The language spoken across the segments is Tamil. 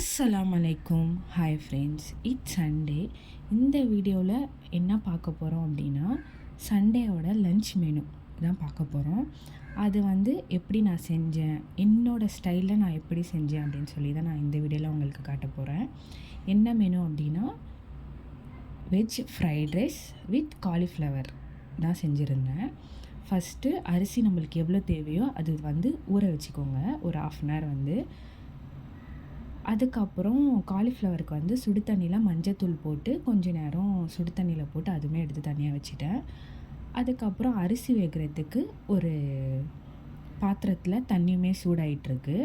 அஸ்ஸலாமு அலைக்கும். Hi friends, it's Sunday. இந்த வீடியோவில் என்ன பார்க்க போகிறோம் அப்படின்னா, சண்டேவோட லன்ச் மெனு தான் பார்க்க போகிறோம். அது எப்படி நான் செஞ்சேன், என்னோடய ஸ்டைலில் நான் எப்படி செஞ்சேன் அப்படின்னு சொல்லி தான் நான் இந்த வீடியோவில் உங்களுக்கு காட்ட போகிறேன். என்ன மெனு அப்படின்னா, veg fried rice with cauliflower தான் செஞ்சுருந்தேன். ஃபஸ்ட்டு அரிசி நம்மளுக்கு எவ்வளோ தேவையோ அது ஊற வச்சுக்கோங்க, ஒரு 1/2 அன் ஹவர் அதுக்கப்புறம் காலிஃப்ளவருக்கு சுடு தண்ணியில் மஞ்சத்தூள் போட்டு கொஞ்சம் நேரம் சுடு தண்ணியில் போட்டு அதுவுமே எடுத்து தனியாக வச்சுட்டேன். அதுக்கப்புறம் அரிசி வேகிறதுக்கு ஒரு பாத்திரத்தில் தண்ணியுமே சூடாயிட்ருக்கு.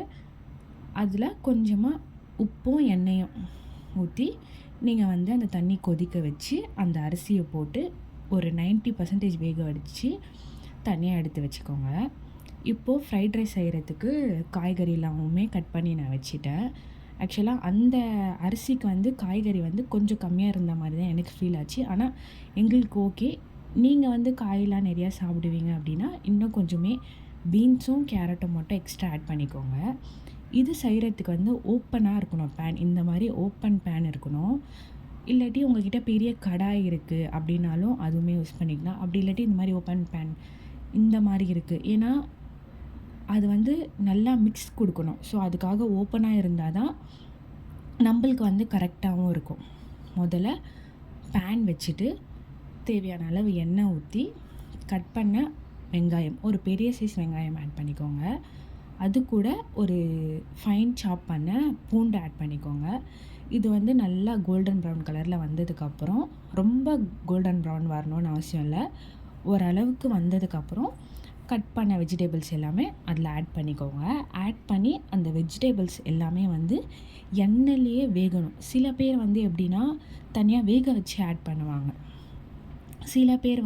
அதில் கொஞ்சமாக உப்பும் எண்ணெயும் ஊற்றி நீங்கள் அந்த தண்ணி கொதிக்க வச்சு அந்த அரிசியை போட்டு ஒரு 90% வேக வச்சு தனியாக எடுத்து வச்சுக்கோங்க. இப்போது ஃப்ரைட் ரைஸ் செய்கிறதுக்கு காய்கறிலாமுமே கட் பண்ணி நான் வச்சுட்டேன். ஆக்சுவலாக அந்த அரிசிக்கு காய்கறி கொஞ்சம் கம்மியாக இருந்த மாதிரி தான் எனக்கு ஃபீல் ஆச்சு. ஆனால் எங்களுக்கு ஓகே. நீங்கள் காயெலாம் நிறையா சாப்பிடுவீங்க அப்படின்னா இன்னும் கொஞ்சமே பீன்ஸும் கேரட்டும் மட்டும் எக்ஸ்ட்ரா ஆட் பண்ணிக்கோங்க. இது செய்கிறதுக்கு ஓப்பனாக இருக்கணும் பேன். இந்த மாதிரி ஓப்பன் பேன் இருக்கணும். இல்லாட்டி உங்கள்கிட்ட பெரிய கடாய் இருக்குது அப்படின்னாலும் அதுவுமே யூஸ் பண்ணிக்கலாம். அப்படி இல்லாட்டி இந்த மாதிரி ஓப்பன் பேன் இந்த மாதிரி இருக்குது. ஏன்னா அது நல்லா மிக்ஸ் கொடுக்கணும். ஸோ அதுக்காக ஓப்பனாக இருந்தால் தான் நம்மளுக்கு கரெக்டாகவும் இருக்கும். முதல்ல பேன் வச்சுட்டு தேவையான அளவு எண்ணெய் ஊற்றி கட் பண்ண வெங்காயம், ஒரு பெரிய சைஸ் வெங்காயம் ஆட் பண்ணிக்கோங்க. அது கூட ஒரு ஃபைன் சாப் பண்ண பூண்டு ஆட் பண்ணிக்கோங்க. இது நல்லா கோல்டன் ப்ரௌன் கலரில் வந்ததுக்கப்புறம், ரொம்ப கோல்டன் ப்ரௌன் வரணும்னு அவசியம் இல்லை, ஓரளவுக்கு வந்ததுக்கப்புறம் கட் பண்ண வெஜிடபிள்ஸ் எல்லாமே அதில் ஆட் பண்ணிக்கோங்க. ஆட் பண்ணி அந்த வெஜிடபிள்ஸ் எல்லாமே எண்ணெயிலேயே வேகணும். சில பேர் எப்படின்னா தனியாக வேக வச்சு ஆட் பண்ணுவாங்க, சில பேர்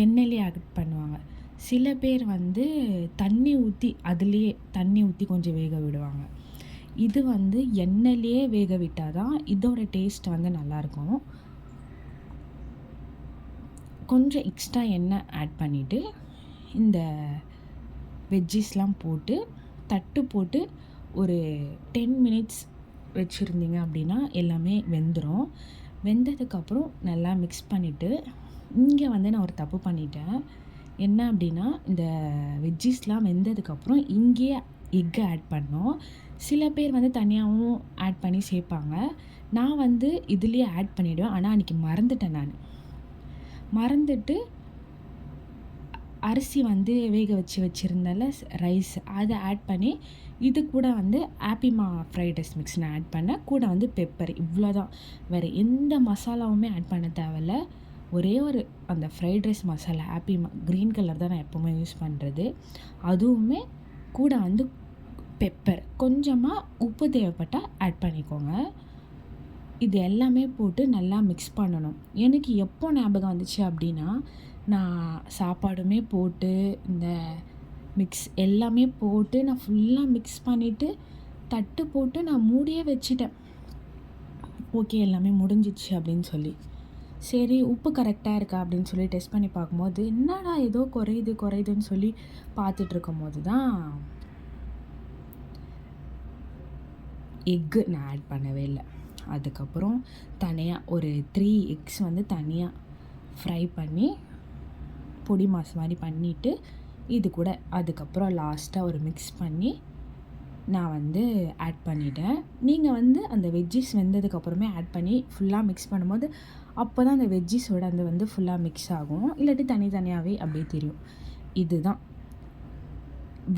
எண்ணெயிலே ஆட் பண்ணுவாங்க, சில பேர் தண்ணி ஊற்றி அதுலேயே தண்ணி ஊற்றி கொஞ்சம் வேக விடுவாங்க. இது எண்ணெயிலேயே வேக விட்டால் தான் இதோட டேஸ்ட் நல்லாயிருக்கும். கொஞ்சம் எக்ஸ்ட்ரா எண்ணெய் ஆட் பண்ணிவிட்டு இந்த வெஜ்ஜீஸ்லாம் போட்டு தட்டு போட்டு ஒரு 10 மினிட்ஸ் வச்சுருந்தீங்க அப்படின்னா எல்லாமே வெந்துடும். வெந்ததுக்கப்புறம் நல்லா மிக்ஸ் பண்ணிவிட்டு, இங்கே நான் ஒரு தப்பு பண்ணிட்டேன். என்ன அப்படின்னா, இந்த வெஜ்ஜீஸ்லாம் வெந்ததுக்கப்புறம் இங்கேயே எக்கு ஆட் பண்ணோம். சில பேர் தனியாகவும் ஆட் பண்ணி சேர்ப்பாங்க. நான் இதுலேயே ஆட் பண்ணிவிடுவேன். ஆனால் அன்றைக்கி மறந்துட்டேன். மறந்துட்டு அரிசி வேக வச்சுருந்தால ரைஸ் அதை ஆட் பண்ணி இது கூட ஆப்பிமா ஃப்ரைட் ரைஸ் மிக்ஸ் நான் ஆட் பண்ணேன். கூட பெப்பர், இவ்வளோ தான். வேறு எந்த மசாலாவுமே ஆட் பண்ண தேவையில்ல. ஒரே ஒரு அந்த ஃப்ரைட் ரைஸ் மசாலா ஆப்பிமா க்ரீன் கலர் தான் நான் எப்போவுமே யூஸ் பண்ணுறது. அதுவுமே கூட பெப்பர், கொஞ்சமாக உப்பு தேவைப்பட்டால் ஆட் பண்ணிக்கோங்க. இது எல்லாமே போட்டு நல்லா மிக்ஸ் பண்ணணும். எனக்கு எப்போ ஞாபகம் வந்துச்சு அப்படின்னா, நான் சாப்பாடுமே போட்டு இந்த மிக்ஸ் எல்லாமே போட்டு நான் ஃபுல்லாக மிக்ஸ் பண்ணிவிட்டு தட்டு போட்டு நான் மூடியே வச்சிட்டேன். ஓகே, எல்லாமே முடிஞ்சிச்சு அப்படின்னு சொல்லி. சரி, உப்பு கரெக்டாக இருக்கா அப்படின்னு சொல்லி டெஸ்ட் பண்ணி பார்க்கும்போது, என்னடா ஏதோ குறையுதுன்னு சொல்லி பார்த்துட்ருக்கும் போது தான் எக்கு நான் ஆட் பண்ணவே இல்லை. அதுக்கப்புறம் தனியாக ஒரு 3 எக்ஸ் தனியாக ஃப்ரை பண்ணி பொடி மாஸ் மாதிரி பண்ணிவிட்டு இது கூட அதுக்கப்புறம் லாஸ்ட்டாக ஒரு மிக்ஸ் பண்ணி நான் ஆட் பண்ணிட்டேன். நீங்கள் அந்த வெஜ்ஜீஸ் வெந்ததுக்கப்புறமே ஆட் பண்ணி ஃபுல்லாக மிக்ஸ் பண்ணும்போது அப்போ தான் அந்த வெஜ்ஜீஸோட ஃபுல்லாக மிக்ஸ் ஆகும். இல்லாட்டி தனித்தனியாகவே அப்படியே தெரியும். இதுதான்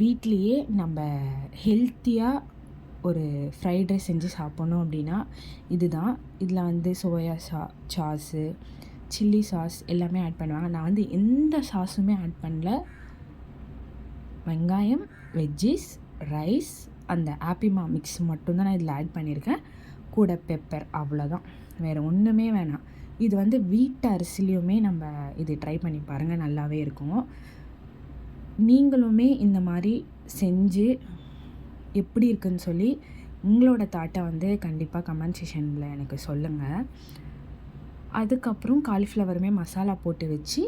வீட்லேயே நம்ம ஹெல்த்தியாக ஒரு ஃப்ரைட் ரைஸ் செஞ்சு சாப்பிட்ணும் அப்படின்னா இதுதான். இதில் சோயா சாஸு, சில்லி சாஸ் எல்லாமே ஆட் பண்ணுவாங்க. நான் எந்த சாஸுமே ஆட் பண்ணல. வெங்காயம், வெஜ்ஜீஸ், ரைஸ், அந்த ஆப்பிமா மிக்ஸ் மட்டும்தான் நான் இதில் ஆட் பண்ணியிருக்கேன். கூட பெப்பர், அவ்வளோதான். வேறு ஒன்றுமே வேணாம். இது வீட்டு அரிசிலையுமே நம்ம இது ட்ரை பண்ணி பாருங்கள், நல்லாவே இருக்கும். நீங்களுமே இந்த மாதிரி செஞ்சு எப்படி இருக்குன்னு சொல்லி உங்களோட தாட்டை கண்டிப்பாக கமெண்ட் செக்ஷனில் எனக்கு சொல்லுங்கள். அதுக்கப்புறம் காலிஃப்ளவருமே மசாலா போட்டு வச்சு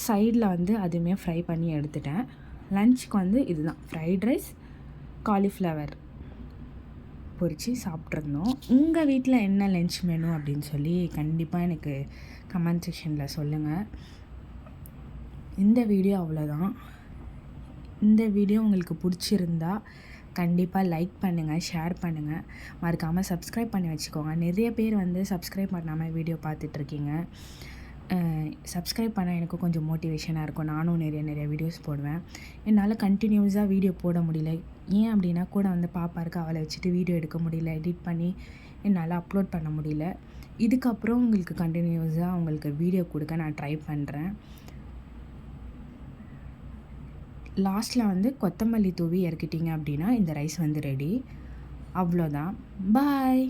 சைடில் அதுவுமே ஃப்ரை பண்ணி எடுத்துட்டேன். லஞ்சுக்கு இதுதான் ஃப்ரைட் ரைஸ் காலிஃப்ளவர் பொரித்து சாப்பிட்ருந்தோம். உங்கள் வீட்டில் என்ன லன்ச் மெனு அப்படின்னு சொல்லி கண்டிப்பாக எனக்கு கமெண்ட் செக்ஷனில் சொல்லுங்கள். இந்த வீடியோ அவ்வளோதான். இந்த வீடியோ உங்களுக்கு பிடிச்சிருந்தா கண்டிப்பாக லைக் பண்ணுங்கள், ஷேர் பண்ணுங்கள், மறக்காமல் சப்ஸ்கிரைப் பண்ணி வச்சுக்கோங்க. நிறைய பேர் வந்து சப்ஸ்கிரைப் பண்ணாமல் வீடியோ பார்த்துட்ருக்கீங்க. சப்ஸ்கிரைப் பண்ணால் எனக்கு கொஞ்சம் மோட்டிவேஷனாக இருக்கும். நானும் நிறைய வீடியோஸ் போடுவேன். என்னால் கண்டினியூஸாக வீடியோ போட முடியல. ஏன் அப்படின்னா கூட வந்து பாப்பா இருக்க, அவளை வச்சுட்டு வீடியோ எடுக்க முடியல, எடிட் பண்ணி என்னால் அப்லோட் பண்ண முடியல. இதுக்கப்புறம் உங்களுக்கு கண்டினியூஸாக உங்களுக்கு வீடியோ கொடுக்க நான் ட்ரை பண்ணுறேன். லாஸ்ட்டில் வந்து கொத்தமல்லி தூவி இறக்கிட்டிங்க அப்படின்னா இந்த ரைஸ் வந்து ரெடி. அவ்வளோதான். பாய்.